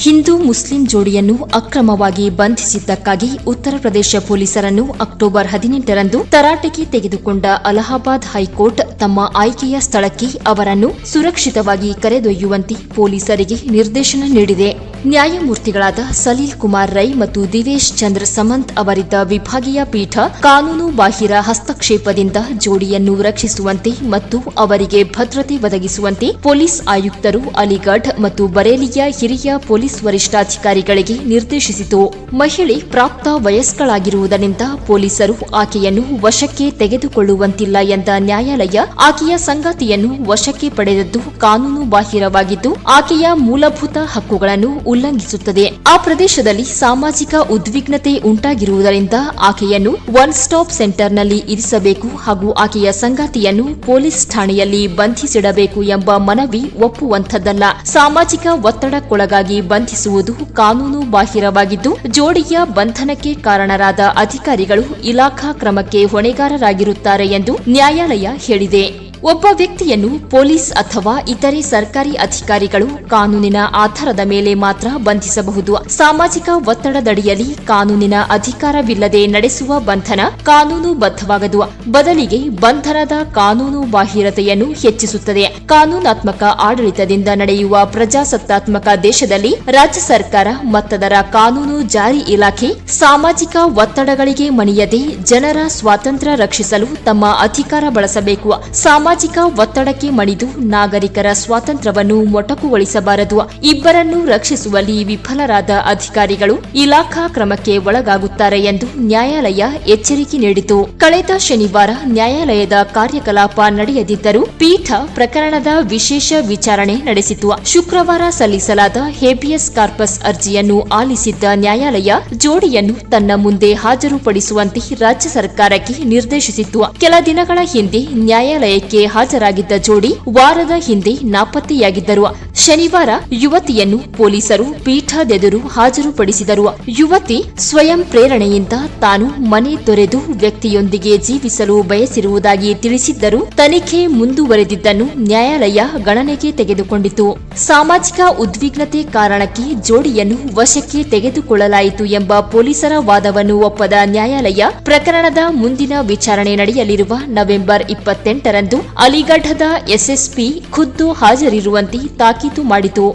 Hindu Muslim ಜೋಡಿಯನ್ನು ಅಕ್ರಮವಾಗಿ ಬಂಧಿಸಿದ್ದಕ್ಕಾಗಿ ಉತ್ತರ ಪ್ರದೇಶ ಪೊಲೀಸರನ್ನು ಅಕ್ಟೋಬರ್ 18ರಂದು ತರಾಟೆಗೆ ತೆಗೆದುಕೊಂಡ ಅಲಹಾಬಾದ್ ಹೈಕೋರ್ಟ್ ತಮ್ಮ ಆಯ್ಕೆಯ ಸ್ಥಳಕ್ಕೆ ಅವರನ್ನು ಸುರಕ್ಷಿತವಾಗಿ ಕರೆದೊಯ್ಯುವಂತೆ ಪೊಲೀಸರಿಗೆ ನಿರ್ದೇಶನ ನೀಡಿದೆ. ನ್ಯಾಯಮೂರ್ತಿಗಳಾದ ಸಲೀಲ್ ಕುಮಾರ್ ರೈ ಮತ್ತು ದಿವೇಶ್ ಚಂದ್ರ ಸಮಂತ್ ಅವರಿದ್ದ ವಿಭಾಗೀಯ ಪೀಠ ಕಾನೂನು ಬಾಹಿರ ಹಸ್ತಕ್ಷೇಪದಿಂದ ಜೋಡಿಯನ್ನು ರಕ್ಷಿಸುವಂತೆ ಮತ್ತು ಅವರಿಗೆ ಭದ್ರತೆ ಒದಗಿಸುವಂತೆ ಪೊಲೀಸ್ ಆಯುಕ್ತರು ಅಲಿಗಢ್ ಮತ್ತು ಬರೇಲಿಯ ಹಿರಿಯ ಪೊಲೀಸ್ ವರಿಷ್ಠಾಧಿಕಾರಿಗಳಿಗೆ ನಿರ್ದೇಶಿಸಿತು. ಮಹಿಳೆ ಪ್ರಾಪ್ತ ವಯಸ್ಕಳಾಗಿರುವುದರಿಂದ ಪೊಲೀಸರು ಆಕೆಯನ್ನು ವಶಕ್ಕೆ ತೆಗೆದುಕೊಳ್ಳುವಂತಿಲ್ಲ ಎಂದ ನ್ಯಾಯಾಲಯ ಆಕೆಯ ಸಂಗಾತಿಯನ್ನು ವಶಕ್ಕೆ ಪಡೆದದ್ದು ಕಾನೂನು ಬಾಹಿರವಾಗಿದ್ದು ಆಕೆಯ ಮೂಲಭೂತ ಹಕ್ಕುಗಳನ್ನು ಉಲ್ಲಂಘಿಸುತ್ತದೆ. ಆ ಪ್ರದೇಶದಲ್ಲಿ ಸಾಮಾಜಿಕ ಉದ್ವಿಗ್ನತೆ ಉಂಟಾಗಿರುವುದರಿಂದ ಆಕೆಯನ್ನು ಒನ್ ಸ್ಟಾಪ್ ಸೆಂಟರ್ನಲ್ಲಿ ಇರಿಸಬೇಕು ಹಾಗೂ ಆಕೆಯ ಸಂಗಾತಿಯನ್ನು ಪೊಲೀಸ್ ಠಾಣೆಯಲ್ಲಿ ಬಂಧಿಸಿಡಬೇಕು ಎಂಬ ಮನವಿ ಒಪ್ಪುವಂಥದ್ದಲ್ಲ. ಸಾಮಾಜಿಕ ಒತ್ತಡಕ್ಕೊಳಗಾಗಿ ಬಂಧಿಸುವುದು ಕಾನೂನು ಬಾಹಿರವಾಗಿದ್ದು ಜೋಡಿಯ ಬಂಧನಕ್ಕೆ ಕಾರಣರಾದ ಅಧಿಕಾರಿಗಳು ಇಲಾಖಾ ಕ್ರಮಕ್ಕೆ ಹೊಣೆಗಾರರಾಗಿರುತ್ತಾರೆ ಎಂದು ನ್ಯಾಯಾಲಯ ಹೇಳಿದೆ. ಒಬ್ಬ ವ್ಯಕ್ತಿಯನ್ನು ಪೊಲೀಸ್ ಅಥವಾ ಇತರೆ ಸರ್ಕಾರಿ ಅಧಿಕಾರಿಗಳು ಕಾನೂನಿನ ಆಧಾರದ ಮೇಲೆ ಮಾತ್ರ ಬಂಧಿಸಬಹುದು. ಸಾಮಾಜಿಕ ಒತ್ತಡದಡಿಯಲ್ಲಿ ಕಾನೂನಿನ ಅಧಿಕಾರವಿಲ್ಲದೆ ನಡೆಸುವ ಬಂಧನ ಕಾನೂನುಬದ್ಧವಾಗದು. ಬದಲಿಗೆ ಬಂಧನದ ಕಾನೂನು ಬಾಹಿರತೆಯನ್ನು ಹೆಚ್ಚಿಸುತ್ತದೆ. ಕಾನೂನಾತ್ಮಕ ಆಡಳಿತದಿಂದ ನಡೆಯುವ ಪ್ರಜಾಸತ್ತಾತ್ಮಕ ದೇಶದಲ್ಲಿ ರಾಜ್ಯ ಸರ್ಕಾರ ಮತ್ತದರ ಕಾನೂನು ಜಾರಿ ಇಲಾಖೆ ಸಾಮಾಜಿಕ ಒತ್ತಡಗಳಿಗೆ ಮಣಿಯದೆ ಜನರ ಸ್ವಾತಂತ್ರ್ಯ ರಕ್ಷಿಸಲು ತಮ್ಮ ಅಧಿಕಾರ ಬಳಸಬೇಕು. ಸಾಮಾಜಿಕ ಒತ್ತಡಕ್ಕೆ ಮಣಿದು ನಾಗರಿಕರ ಸ್ವಾತಂತ್ರ್ಯವನ್ನು ಮೊಟಕುಗೊಳಿಸಬಾರದು. ಇಬ್ಬರನ್ನು ರಕ್ಷಿಸುವಲ್ಲಿ ವಿಫಲರಾದ ಅಧಿಕಾರಿಗಳು ಇಲಾಖಾ ಕ್ರಮಕ್ಕೆ ಒಳಗಾಗುತ್ತಾರೆ ಎಂದು ನ್ಯಾಯಾಲಯ ಎಚ್ಚರಿಕೆ ನೀಡಿತು. ಕಳೆದ ಶನಿವಾರ ನ್ಯಾಯಾಲಯದ ಕಾರ್ಯಕಲಾಪ ನಡೆಯದಿದ್ದರೂ ಪೀಠ ಪ್ರಕರಣದ ವಿಶೇಷ ವಿಚಾರಣೆ ನಡೆಸಿತು. ಶುಕ್ರವಾರ ಸಲ್ಲಿಸಲಾದ ಹೇಬಿಯಸ್ ಕಾರ್ಪಸ್ ಅರ್ಜಿಯನ್ನು ಆಲಿಸಿದ್ದ ನ್ಯಾಯಾಲಯ ಜೋಡಿಯನ್ನು ತನ್ನ ಮುಂದೆ ಹಾಜರುಪಡಿಸುವಂತೆ ರಾಜ್ಯ ಸರ್ಕಾರಕ್ಕೆ ನಿರ್ದೇಶಿಸಿತ್ತು. ಕೆಲ ದಿನಗಳ ಹಿಂದೆ ನ್ಯಾಯಾಲಯಕ್ಕೆ ಹಾಜರಾಗಿದ್ದ ಜೋಡಿ ವಾರದ ಹಿಂದೆ ನಾಪತ್ತೆಯಾಗಿದ್ದರು. ಶನಿವಾರ ಯುವತಿಯನ್ನು ಪೊಲೀಸರು ಪೀಠದೆದುರು ಹಾಜರುಪಡಿಸಿದರು. ಯುವತಿ ಸ್ವಯಂ ಪ್ರೇರಣೆಯಿಂದ ತಾನು ಮನೆ ತೊರೆದು ವ್ಯಕ್ತಿಯೊಂದಿಗೆ ಜೀವಿಸಲು ಬಯಸಿರುವುದಾಗಿ ತಿಳಿಸಿದ್ದರೂ ತನಿಖೆ ಮುಂದುವರೆದಿದ್ದನ್ನು ನ್ಯಾಯಾಲಯ ಗಣನೆಗೆ ತೆಗೆದುಕೊಂಡಿತು. ಸಾಮಾಜಿಕ ಉದ್ವಿಗ್ನತೆ ಕಾರಣಕ್ಕೆ ಜೋಡಿಯನ್ನು ವಶಕ್ಕೆ ತೆಗೆದುಕೊಳ್ಳಲಾಯಿತು ಎಂಬ ಪೊಲೀಸರ ವಾದವನ್ನು ಒಪ್ಪದ ನ್ಯಾಯಾಲಯ ಪ್ರಕರಣದ ಮುಂದಿನ ವಿಚಾರಣೆ ನಡೆಯಲಿರುವ ನವೆಂಬರ್ 28ರಂದು ಅಲಿಗಢದ ಎಸ್ಎಸ್ಪಿ ಖುದ್ದು ಹಾಜರಿರುವಂತೆ ತಾಕೀತು ಮಾಡಿತು.